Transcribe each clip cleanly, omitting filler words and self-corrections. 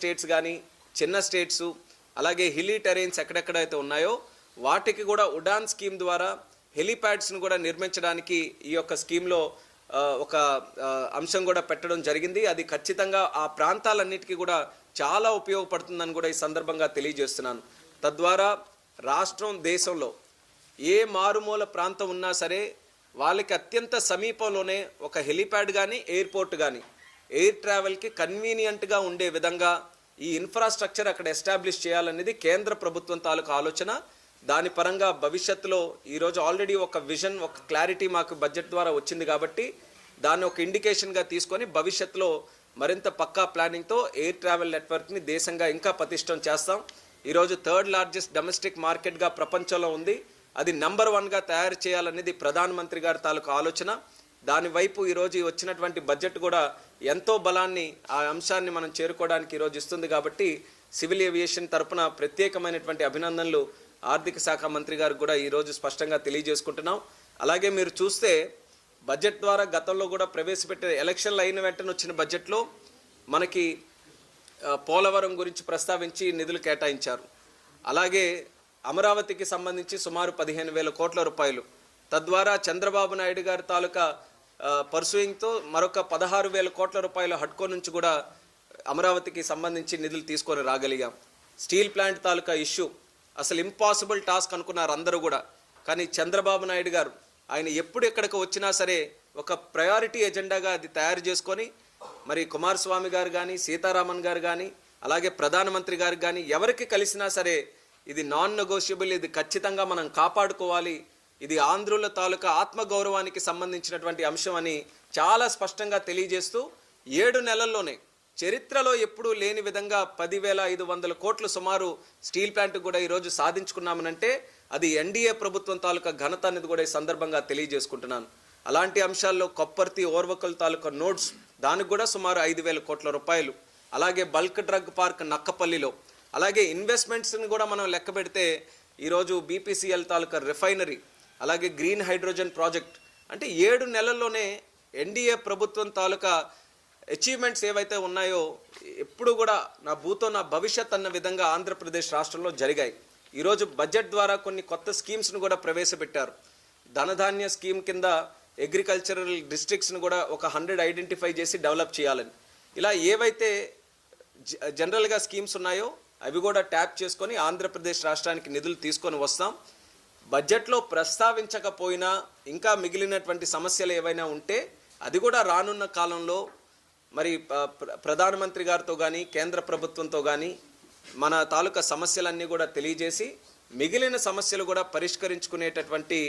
States కానీ చిన్న states అలాగే హిల్లీ టెరైన్స్ ఎక్కడెక్కడైతే ఉన్నాయో వాటికి కూడా ఉడాన్ స్కీమ్ ద్వారా హెలిప్యాడ్స్ను కూడా నిర్మించడానికి ఈ యొక్క స్కీమ్లో ఒక అంశం కూడా పెట్టడం జరిగింది. అది ఖచ్చితంగా ఆ ప్రాంతాలన్నిటికీ కూడా చాలా ఉపయోగపడుతుందని కూడా ఈ సందర్భంగా తెలియజేస్తున్నాను. తద్వారా రాష్ట్రం దేశంలో ఏ మారుమూల ప్రాంతం ఉన్నా సరే వాళ్ళకి అత్యంత సమీపంలోనే ఒక హెలిప్యాడ్ కానీ ఎయిర్పోర్ట్ కానీ ఎయిర్ ట్రావెల్కి కన్వీనియంట్గా ఉండే విధంగా ఈ ఇన్ఫ్రాస్ట్రక్చర్ అక్కడ ఎస్టాబ్లిష్ చేయాలనేది కేంద్ర ప్రభుత్వం తాలూకు ఆలోచన. దాని పరంగా భవిష్యత్తులో ఈరోజు ఆల్రెడీ ఒక విజన్, ఒక క్లారిటీ మాకు బడ్జెట్ ద్వారా వచ్చింది కాబట్టి దాన్ని ఒక ఇండికేషన్గా తీసుకొని భవిష్యత్తులో మరింత పక్కా ప్లానింగ్తో ఎయిర్ ట్రావెల్ నెట్వర్క్ని దేశంగా ఇంకా పటిష్టం చేస్తాం. ఈరోజు 3rd లార్జెస్ట్ డొమెస్టిక్ మార్కెట్గా ప్రపంచంలో ఉంది. అది నెంబర్ 1గా తయారు చేయాలనేది ప్రధానమంత్రి గారి తాలూకు ఆలోచన. దాని వైపు ఈరోజు వచ్చినటువంటి బడ్జెట్ కూడా ఎంతో బలాన్ని, ఆ అంశాన్ని మనం చేరుకోవడానికి ఈరోజు ఇస్తుంది. కాబట్టి సివిల్ ఏవియేషన్ తరపున ప్రత్యేకమైనటువంటి అభినందనలు ఆర్థిక శాఖ మంత్రి గారికి కూడా ఈరోజు స్పష్టంగా తెలియజేసుకుంటున్నాం. అలాగే మీరు చూస్తే బడ్జెట్ ద్వారా గతంలో కూడా ప్రవేశపెట్టే ఎలక్షన్లు అయిన వెంటనే వచ్చిన బడ్జెట్లో మనకి పోలవరం గురించి ప్రస్తావించి నిధులు కేటాయించారు. అలాగే అమరావతికి సంబంధించి సుమారు 15,000 కోట్ల రూపాయలు, తద్వారా చంద్రబాబు నాయుడు గారి తాలూకా పర్సూయింగ్తో మరొక 16,000 కోట్ల రూపాయల హడ్కో నుంచి కూడా అమరావతికి సంబంధించి నిధులు తీసుకొని రాగలిగాం. స్టీల్ ప్లాంట్ తాలూకా ఇష్యూ అసలు ఇంపాసిబుల్ టాస్క్ అనుకున్నారు అందరూ కూడా. కానీ చంద్రబాబు నాయుడు గారు ఆయన ఎప్పుడు ఎక్కడికి వచ్చినా సరే ఒక ప్రయారిటీ ఎజెండాగా అది తయారు చేసుకొని మరి కుమారస్వామి గారు కానీ సీతారామన్ గారు కానీ అలాగే ప్రధానమంత్రి గారు కానీ ఎవరికి కలిసినా సరే ఇది నాన్ నెగోషియబుల్, ఇది ఖచ్చితంగా మనం కాపాడుకోవాలి, ఇది ఆంధ్రుల తాలూకా ఆత్మగౌరవానికి సంబంధించినటువంటి అంశం అని చాలా స్పష్టంగా తెలియజేస్తూ 7 నెలల్లోనే చరిత్రలో ఎప్పుడూ లేని విధంగా 10,500 కోట్లు సుమారు స్టీల్ ప్లాంట్ కూడా ఈరోజు సాధించుకున్నామనంటే అది ఎన్డీఏ ప్రభుత్వం తాలూకా ఘనత అనేది కూడా ఈ సందర్భంగా తెలియజేసుకుంటున్నాను. అలాంటి అంశాల్లో కొప్పర్తి ఓర్వకల్ తాలూకా నోట్స్ దానికి కూడా సుమారు 5,000 కోట్ల రూపాయలు. అలాగే బల్క్ డ్రగ్ పార్క్ నక్కపల్లిలో, అలాగే ఇన్వెస్ట్మెంట్స్ని కూడా మనం లెక్క పెడితే ఈరోజు బీపీసీఎల్ తాలూకా రిఫైనరీ, అలాగే గ్రీన్ హైడ్రోజన్ ప్రాజెక్ట్, అంటే 7 నెలల్లోనే ఎన్డీఏ ప్రభుత్వం తాలూకా అచీవ్మెంట్స్ ఏవైతే ఉన్నాయో ఎప్పుడు కూడా నా భూతో నా భవిష్యత్ అన్న విధంగా ఆంధ్రప్రదేశ్ రాష్ట్రంలో జరిగాయి. ఈరోజు బడ్జెట్ ద్వారా కొన్ని కొత్త స్కీమ్స్ను కూడా ప్రవేశపెట్టారు. ధనధాన్య స్కీమ్ కింద అగ్రికల్చరల్ డిస్ట్రిక్ట్స్ను కూడా ఒక 100 ఐడెంటిఫై చేసి డెవలప్ చేయాలని, ఇలా ఏవైతే జనరల్గా స్కీమ్స్ ఉన్నాయో అవి కూడా ట్యాప్ చేసుకొని ఆంధ్రప్రదేశ్ రాష్ట్రానికి నిధులు తీసుకొని వస్తాం. బడ్జెట్లో ప్రస్తావించకపోయినా ఇంకా మిగిలినటువంటి సమస్యలు ఏవైనా ఉంటే అది కూడా రానున్న కాలంలో మరి ప్రధానమంత్రి గారితో కానీ కేంద్ర ప్రభుత్వంతో కానీ మన తాలూకా సమస్యలన్నీ కూడా తెలియజేసి మిగిలిన సమస్యలు కూడా పరిష్కరించుకునేటటువంటి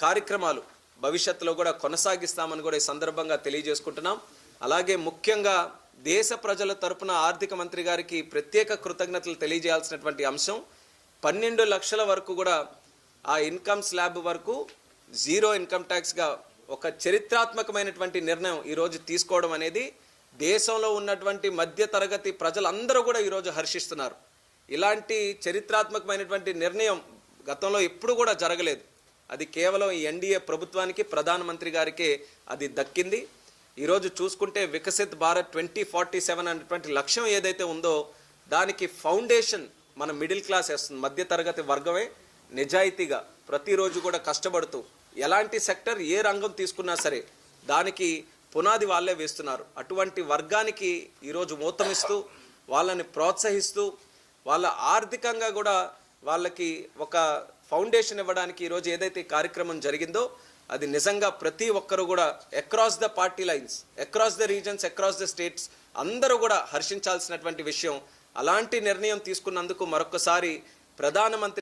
కార్యక్రమాలు భవిష్యత్తులో కూడా కొనసాగిస్తామని కూడా ఈ సందర్భంగా తెలియజేసుకుంటున్నాం. అలాగే ముఖ్యంగా దేశ ప్రజల తరపున ఆర్థిక మంత్రి గారికి ప్రత్యేక కృతజ్ఞతలు తెలియజేయాల్సినటువంటి అంశం 12 లక్షల వరకు కూడా ఆ ఇన్కమ్ స్లాబ్ వరకు 0 ఇన్కమ్ ట్యాక్స్గా ఒక చరిత్రాత్మకమైనటువంటి నిర్ణయం ఈరోజు తీసుకోవడం అనేది దేశంలో ఉన్నటువంటి మధ్యతరగతి ప్రజలందరూ కూడా ఈరోజు హర్షిస్తున్నారు. ఇలాంటి చరిత్రాత్మకమైనటువంటి నిర్ణయం గతంలో ఎప్పుడు కూడా జరగలేదు. అది కేవలం ఈ ఎన్డీఏ ప్రభుత్వానికి ప్రధానమంత్రి గారికే అది దక్కింది. ఈరోజు చూసుకుంటే వికసిత్ భారత్ 2047 అనేటువంటి లక్ష్యం ఏదైతే ఉందో దానికి ఫౌండేషన్ మన మిడిల్ క్లాస్ వేస్తుంది. మధ్యతరగతి వర్గమే నిజాయితీగా ప్రతిరోజు కూడా కష్టపడుతూ ఎలాంటి సెక్టర్ ఏ రంగం తీసుకున్నా సరే దానికి పునాది వాళ్ళే వేస్తున్నారు. అటువంటి వర్గానికి ఈరోజు ఊతమిస్తూ వాళ్ళని ప్రోత్సహిస్తూ వాళ్ళ ఆర్థికంగా కూడా వాళ్ళకి ఒక ఫౌండేషన్ ఇవ్వడానికి ఈరోజు ఏదైతే కార్యక్రమం జరిగిందో అది నిజంగా ప్రతి ఒక్కరు కూడా across the party lines, across the reasons, across the states అందరూ కూడా హర్షించాల్సినటువంటి విషయం. అలాంటి నిర్ణయం తీసుకున్నందుకు మరొకసారి ప్రధానమంత్రి